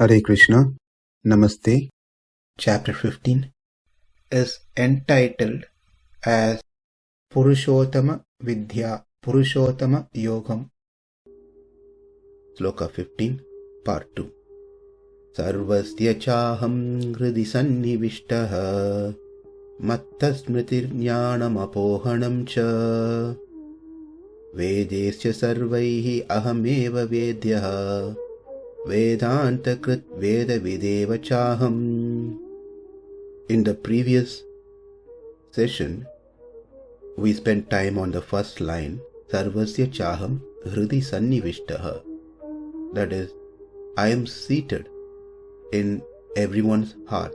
Hare Krishna, Namaste. Chapter 15 is entitled as Purushottama Vidya, Purushottama Yogam. Sloka 15, Part 2. Sarvasya cāhaṁ hṛdi sanniviṣṭo mattaḥ smṛtir jñānam apohanaṁ ca vedaiś sarvair aham vedyo vedānta-kṛd veda-vid cāham. In the previous session, we spent time on the first line, sarvasya cāhaṁ hṛdi sanniviṣṭo. That is, I am seated in everyone's heart.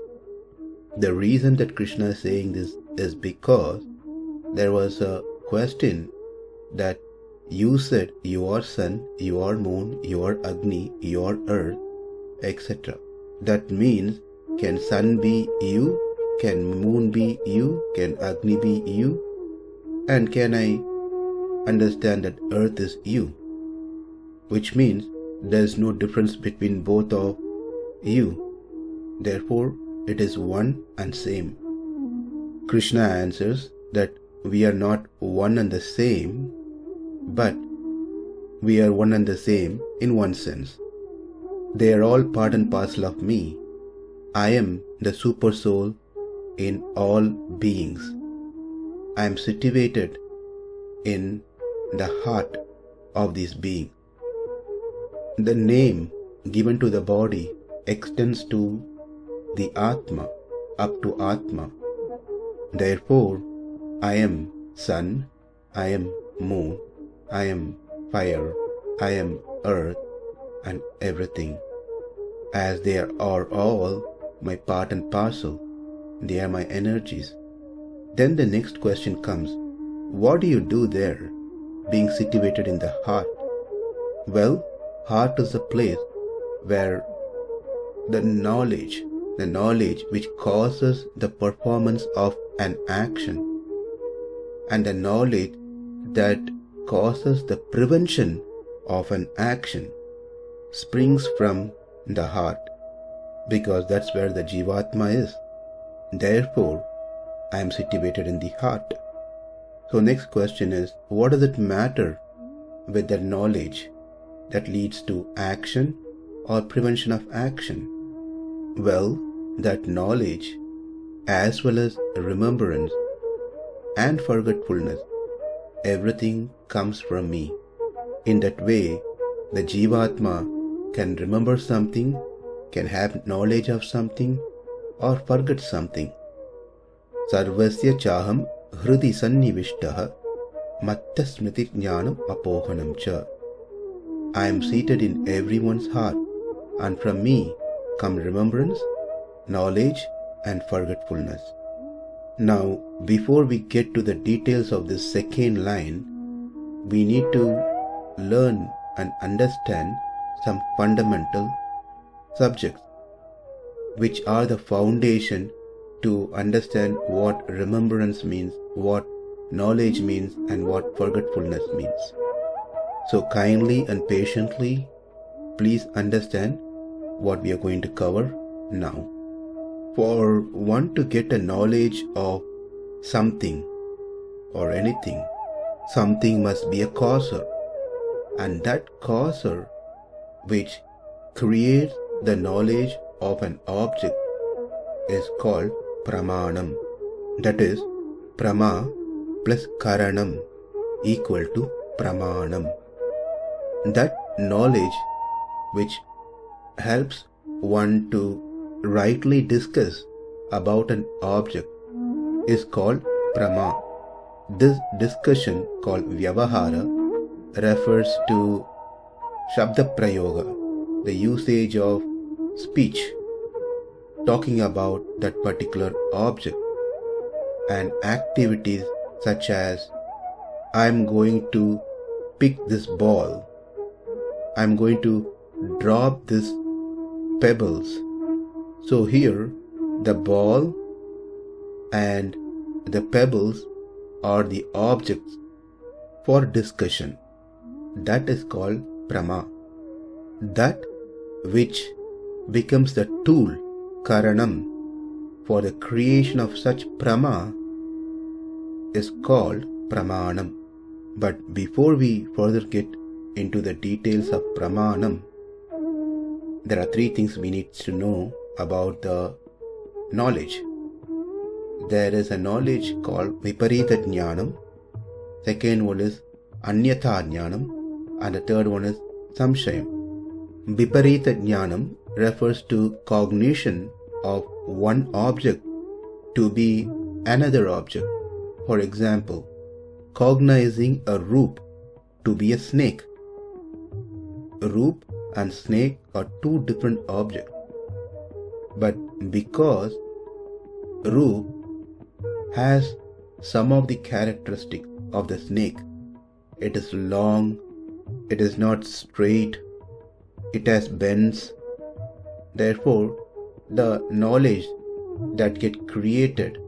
The reason that Krishna is saying this is because there was a question that you said you are sun, you are moon, you are Agni, you are earth, etc. That means, can sun be you? Can moon be you? Can Agni be you? And can I understand that earth is you? Which means there is no difference between both of you. Therefore, it is one and same. Krishna answers that we are not one and the same, but we are one and the same in one sense. They are all part and parcel of me. I am the super soul in all beings. I am situated in the heart of these beings. The name given to the body extends to the Atma, up to Atma. Therefore, I am sun, I am moon, I am fire, I am earth, and everything. As they are all my part and parcel, they are my energies. Then the next question comes, what do you do there, being situated in the heart? Well, heart is a place where the knowledge which causes the performance of an action, and the knowledge that causes the prevention of an action springs from the heart, because that's where the Jivatma is. Therefore, I am situated in the heart. So next question is, what does it matter with the knowledge that leads to action or prevention of action? Well, that knowledge as well as remembrance and forgetfulness, everything comes from me. In that way, the Jivatma can remember something, can have knowledge of something, or forget something. Sarvasya cāhaṁ hṛdi sanniviṣṭo mattaḥ smṛtir jñānam apohanaṁ ca. I am seated in everyone's heart, and from me come remembrance, knowledge, and forgetfulness. Now, before we get to the details of this second line, we need to learn and understand some fundamental subjects, which are the foundation to understand what remembrance means, what knowledge means, and what forgetfulness means. So kindly and patiently, please understand what we are going to cover now. For one to get a knowledge of something or anything, something must be a causer, and that causer which creates the knowledge of an object is called pramanam. That is, prama plus karanam equal to pramanam. That knowledge which helps one to rightly discuss about an object is called prama. This discussion, called vyavahara, refers to shabda prayoga, the usage of speech, talking about that particular object, and activities such as, I am going to pick this ball, I am going to drop this pebbles. So here, the ball and the pebbles are the objects for discussion. That is called prama. That which becomes the tool, karanam, for the creation of such prama is called pramanam. But before we further get into the details of pramanam, there are three things we need to know about the knowledge. There is a knowledge called viparita jñānam, second one is anyatha jñānam, and the third one is samshayam. Viparita jñānam refers to cognition of one object to be another object. For example, cognizing a roop to be a snake. Roop and snake are two different objects. But because roop has some of the characteristics of the snake, it is long, it is not straight, it has bends. Therefore, the knowledge that gets created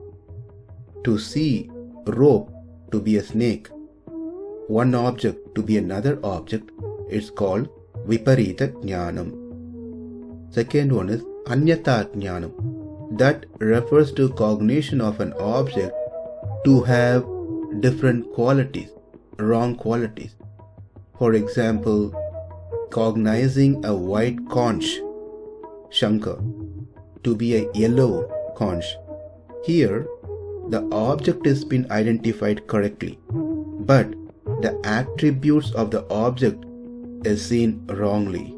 to see rope to be a snake, one object to be another object, is called viparita jñānam. Second one is anyatha jñānam. That refers to cognition of an object to have different qualities, wrong qualities. For example, cognizing a white conch, shankar, to be a yellow conch. Here, the object has been identified correctly, but the attributes of the object is seen wrongly,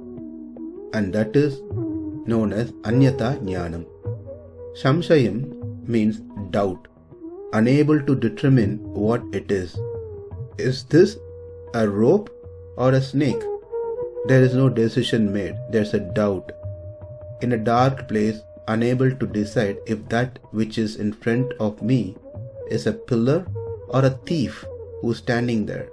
and that is known as anyatha jñānam. Samshayam means doubt, unable to determine what it is. Is this a rope or a snake? There is no decision made, there's a doubt. In a dark place, unable to decide if that which is in front of me is a pillar or a thief who's standing there.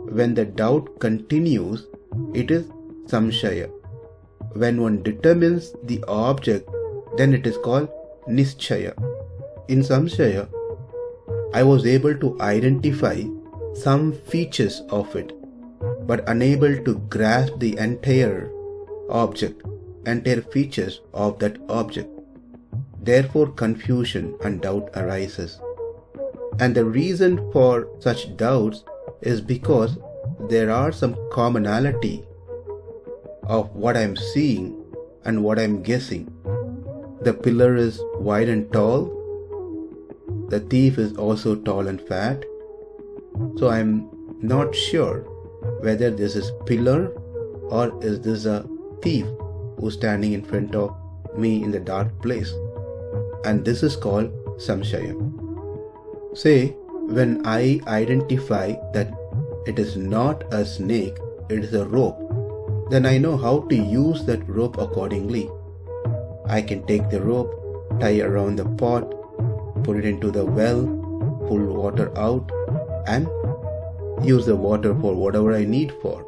When the doubt continues, it is samshaya. When one determines the object, then it is called nischaya. In samshaya, I was able to identify some features of it, but unable to grasp the entire features of that object. Therefore, confusion and doubt arises. And the reason for such doubts is because there are some commonality of what I am seeing and what I am guessing. The pillar is wide and tall. The thief is also tall and fat. So I am not sure whether this is pillar or is this a thief who's standing in front of me in the dark place. And this is called samshayam. Say, when I identify that it is not a snake, it is a rope, then I know how to use that rope accordingly. I can take the rope, tie around the pot, put it into the well, pull water out, and use the water for whatever I need for.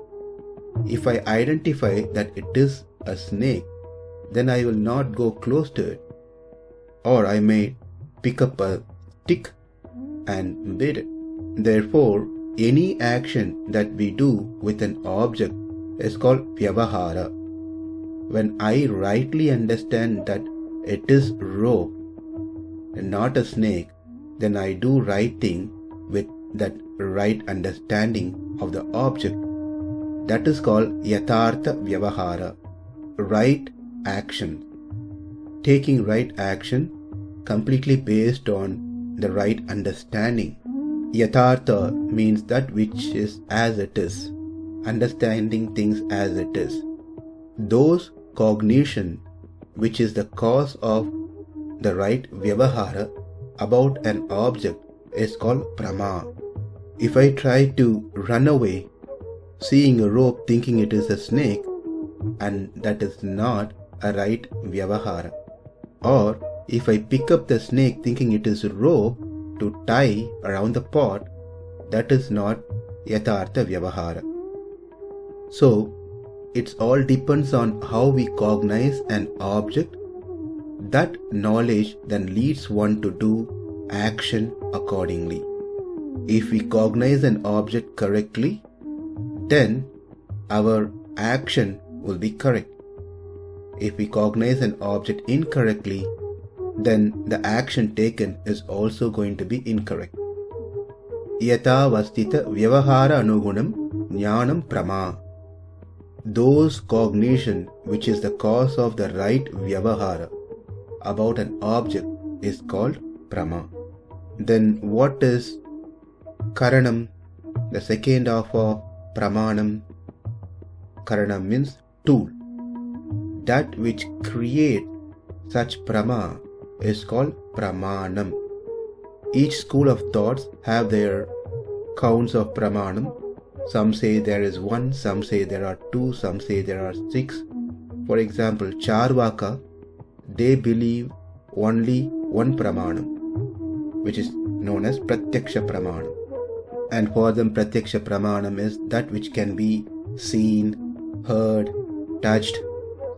If I identify that it is a snake, then I will not go close to it. Or I may pick up a stick and beat it. Therefore, any action that we do with an object is called vyavahara. When I rightly understand that it is rope and not a snake, then I do right thing with that right understanding of the object. That is called yathartha vyavahara, right action. Taking right action completely based on the right understanding. Yathartha means that which is as it is, understanding things as it is. Those cognition which is the cause of the right vyavahara about an object is called prama. If I try to run away, seeing a rope thinking it is a snake, and that is not a right vyavahara. Or if I pick up the snake thinking it is a rope to tie around the pot, that is not yathartha vyavahara. So, it all depends on how we cognize an object. That knowledge then leads one to do action accordingly. If we cognize an object correctly, then our action will be correct. If we cognize an object incorrectly, then the action taken is also going to be incorrect. Yata vastita vyavahara anugunam jñānam prama. Those cognition which is the cause of the right vyavahara about an object is called prama. Then what is karanam, the second half of pramanam? Karanam means tool. That which creates such prama is called pramanam. Each school of thoughts have their counts of pramanam. Some say there is 1, some say there are 2, some say there are 6. For example, Charvaka, they believe only one pramanam, which is known as pratyaksha pramanam. And for them, pratyaksha pramanam is that which can be seen, heard, touched,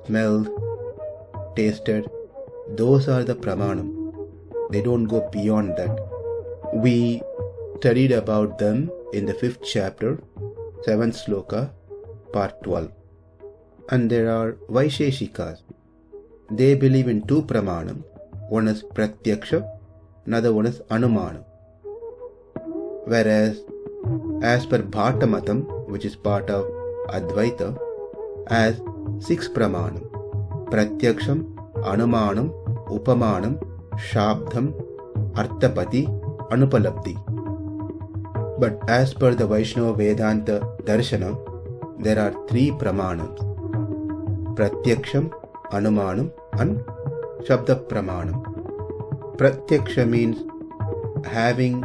smelled, tasted. Those are the pramanam. They don't go beyond that. We studied about them in the 5th chapter, 7th Sloka, part 12. And there are Vaisheshikas. They believe in 2 pramanam. One is pratyaksha, another one is anumanam. Whereas, as per Bhattamatam, which is part of Advaita, as 6 pramanam: pratyaksham, anumanam, upamanam, shabdham, arthapati, anupalabdhi. But as per the Vaishnava Vedanta Darshana, there are 3 pramanams: pratyaksham, anumanam, and shabda pramanam. Pratyaksha means having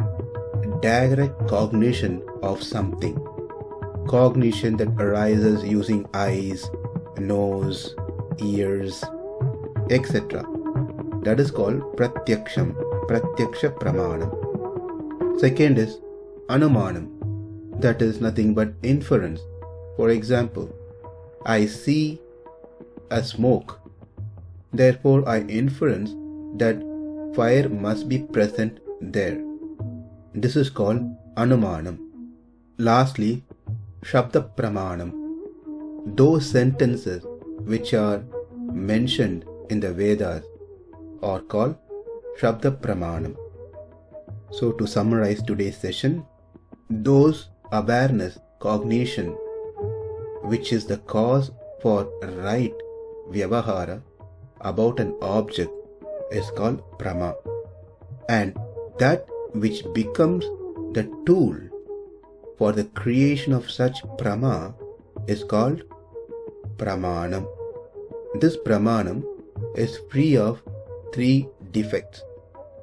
direct cognition of something. Cognition that arises using eyes, nose, ears, etc. That is called pratyaksham, pratyaksha pramanam. Second is anumanam. That is nothing but inference. For example, I see a smoke. Therefore, I inference that fire must be present there. This is called anumanam. Lastly, shabda pramanam. Those sentences which are mentioned in the Vedas are called shabda pramanam. So to summarize today's session, those awareness, cognition, which is the cause for right vyavahara about an object is called prama. And that which becomes the tool for the creation of such prama is called pramanam. This pramanam is free of 3 defects.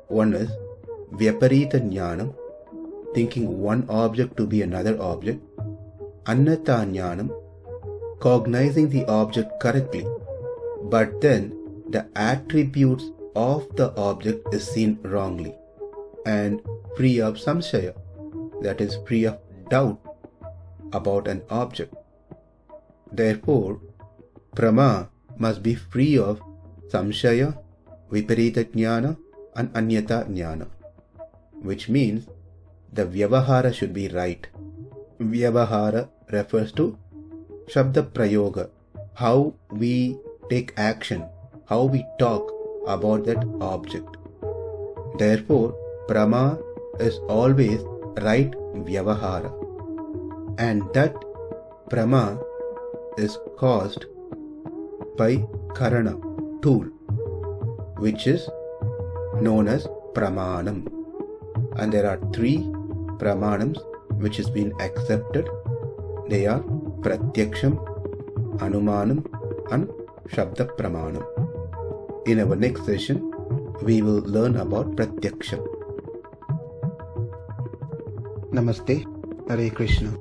One is vyaparita jñānam, thinking one object to be another object; annata jñānam, cognizing the object correctly, but then the attributes of the object is seen wrongly; and free of samshaya, that is free of doubt about an object. Therefore, prama must be free of samshaya, viparita jñāna, and anyata jñāna, which means the vyavahara should be right. Vyavahara refers to shabda prayoga, how we take action, how we talk about that object. Therefore, prama is always right vyavahara, and that prama is caused by karana, tool, which is known as pramanam. And there are 3 pramanams which has been accepted. They are pratyaksham, anumanam, and shabda pramanam. In our next session, we will learn about pratyaksham. Namaste. Hare Krishna.